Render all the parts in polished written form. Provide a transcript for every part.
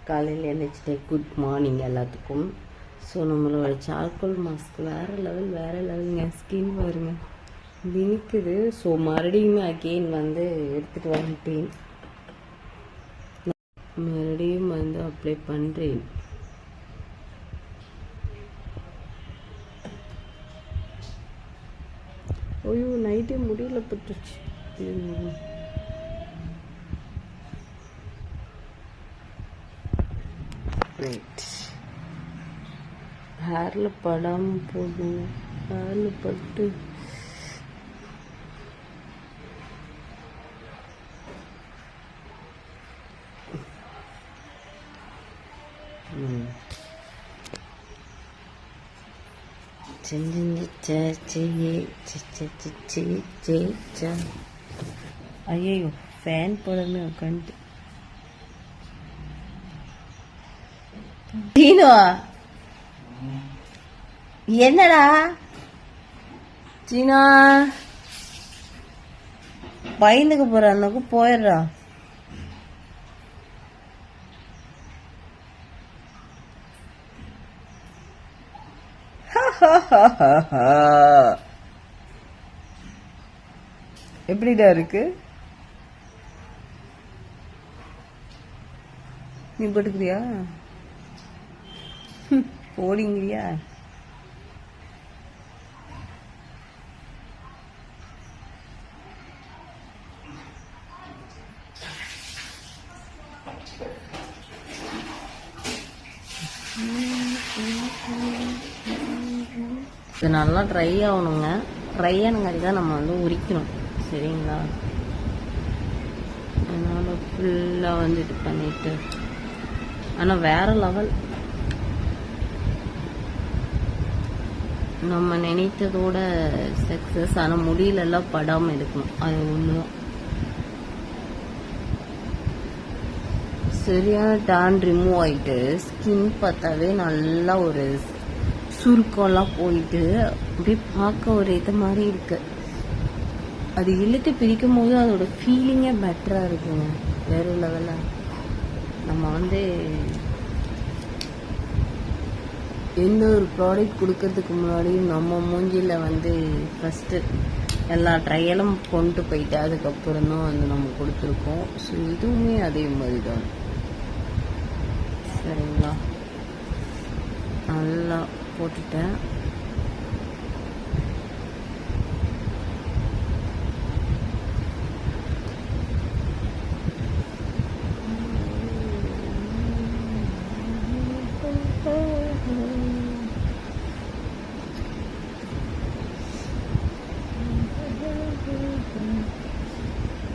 காலையில் எழுந்திரிச்சிட்டே good morning எல்லாத்துக்கும். So நம்மளோட சார்கோல் மாஸ்க் வேறு லெவலுங்க. ஸ்கின் பாருங்க வினிக்குது. ஸோ மறுபடியும் அகெயின் வந்து எடுத்துகிட்டு வந்துட்டேன். மறுபடியும் வந்து அப்ளை பண்ணுறேன். ஐயோ நைட்டே முடியல பட்டுச்சு. ரைட், ஹேரில் படாமல் போடுங்க. ஹேரில் பட்டு ஐயோ ஃபேன் போடாம உட்காந்து என்னடா சீனா பயந்துக்கு போற அந்தக்கு போயிடுறா. எப்படிடா இருக்கு? நீ போட்டுக்கிறியா? போடிங்கிறியா? இது நல்லா ட்ரை ஆகணுங்க. ட்ரை ஆனங்காட்டி தான் நம்ம வந்து உரிக்கணும். சரிங்களா? அதனால் ஃபுல்லாக வந்து இது பண்ணிட்டு, ஆனால் வேற லெவல். நம்ம நினைத்ததோட சக்ஸஸ். ஆனால் முடியலெல்லாம் படாமல் இருக்கணும். அது ஒன்று தான். சரியான டேன் ரிமூவ் ஆகிட்டு ஸ்கின் பார்த்தாவே நல்லா ஒரு சுருக்கம்லாம் போயிட்டு அப்படியே பார்க்க ஒரு இது மாதிரி இருக்கு. அது இழுத்து பிரிக்கும் போது அதோட ஃபீலிங்கே பெட்டராக இருக்குங்க. வேறு லெவலில் நம்ம வந்து எந்த ஒரு ப்ராடக்ட் கொடுக்கறதுக்கு முன்னாடியும் நம்ம மூஞ்சியில் வந்து ஃபஸ்ட்டு எல்லா ட்ரையலும் கொண்டு போயிட்டு அதுக்கப்புறம் தான் வந்து நம்ம கொடுத்துருக்கோம். ஸோ இதுவுமே அதே மாதிரி தான். சரிங்களா? நல்லா போட்டுட்டேன்.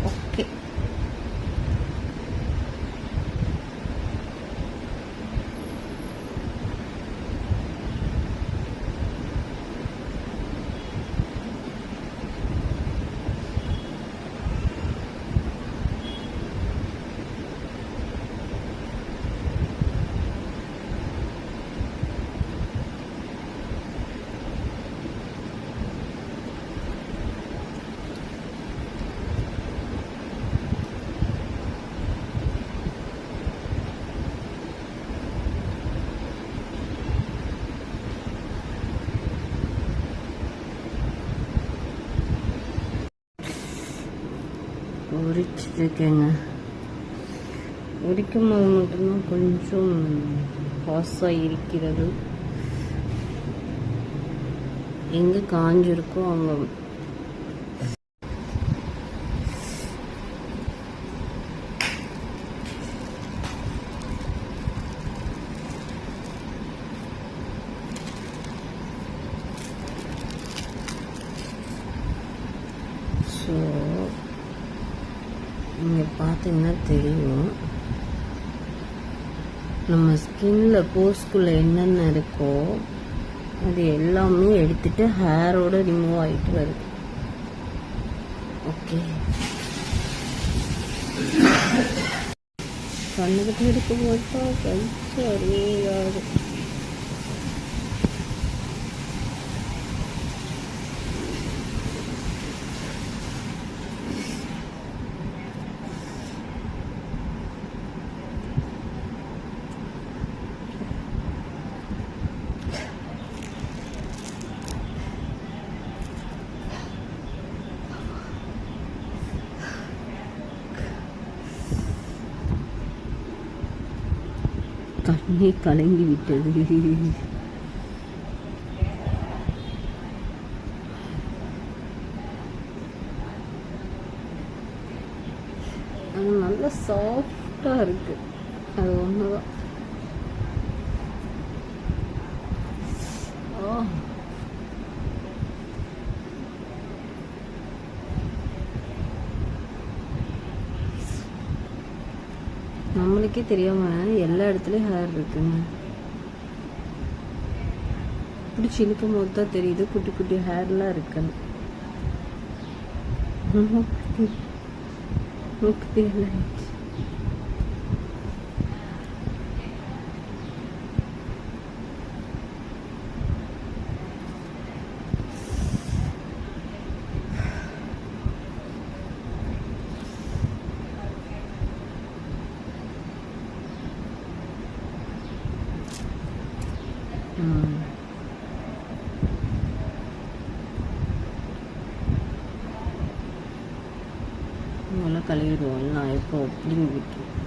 ஓகே, உரிச்சிருக்கேங்க. உரிக்கும் போது மட்டும்தான் கொஞ்சம் ஹாஸாக இருக்கிறது. எங்கே காஞ்சிருக்கோ அங்கே ஸோ நீங்கள் பார்த்தீங்கன்னா தெரியும் நம்ம ஸ்கின்ல போஸ்குள்ளே என்னென்ன இருக்கோ அது எல்லாமே எடுத்துட்டு ஹேரோட ரிமூவ் ஆகிட்டு வருது. ஓகே, கண்ணுக்கிட்ட எடுக்க போட்டா கழிச்சு அறியாது. கண்ணை கலங்கி விட்டது. அது நல்லா சாஃப்டாக இருக்கு. அது ஒன்றுதான். நம்மளுக்கே தெரியாம எல்லா இடத்துலயும் ஹேர் இருக்குங்க. பிடிச்சி இழுக்கும் போது தான் தெரியுது குட்டி குட்டி ஹேர்லாம் இருக்குன்னு. நல்லா கழுவிடுவோம். நான் இப்போ பிடிங்கி விட்டுருவேன்.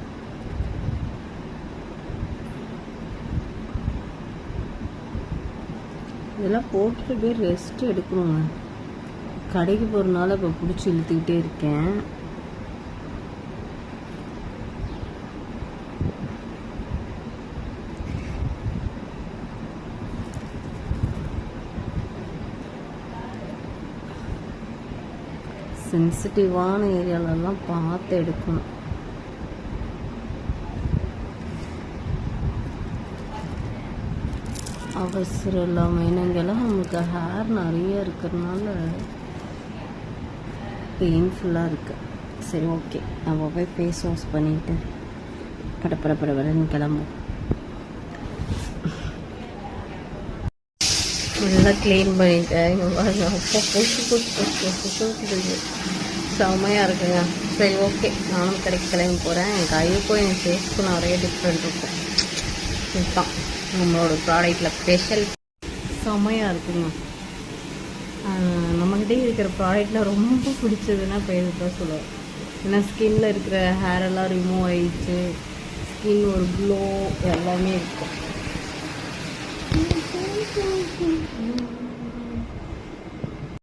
இதெல்லாம் போட்டுட்டு போய் ரெஸ்ட் எடுக்கணுங்க. கடைக்கு போகிறனால இப்போ பிடிச்சி இழுத்துக்கிட்டே இருக்கேன். சென்சிட்டிவான ஏரியாலெல்லாம் பார்த்து எடுக்கணும். அவசரம் இல்லாமல் இனங்கெல்லாம் நமக்கு ஹேர் நிறைய இருக்கிறதுனால பெயின்ஃபுல்லாக இருக்குது. சரி, ஓகே, நம்ம போய் ஃபேஸ் வாஷ் பண்ணிவிட்டு படப்படன்னு கிளம்பும். ஃபுல்லாக க்ளீன் பண்ணிட்டேன். இங்கே பாருங்க, அப்போ செம்மையாக இருக்குங்க. சரி, ஓகே, நானும் கடைக்கு கிளம்பி போகிறேன். என் கைக்கும் என் ஃபேஸ்க்கும் நிறைய டிஃப்ரெண்ட் இருக்கும். இதுதான் நம்மளோட ப்ராடக்டில் ஸ்பெஷல். செம்மையாக இருக்குங்க. நம்மகிட்டே இருக்கிற ப்ராடக்டில் ரொம்ப பிடிச்சதுன்னா இப்போ இது தான் சொல்லுவேன். ஏன்னா ஸ்கின்னில் இருக்கிற ஹேரெல்லாம் ரிமூவ் ஆயிடுச்சு. ஸ்கின் ஒரு க்ளோ எல்லாமே இருக்கும்.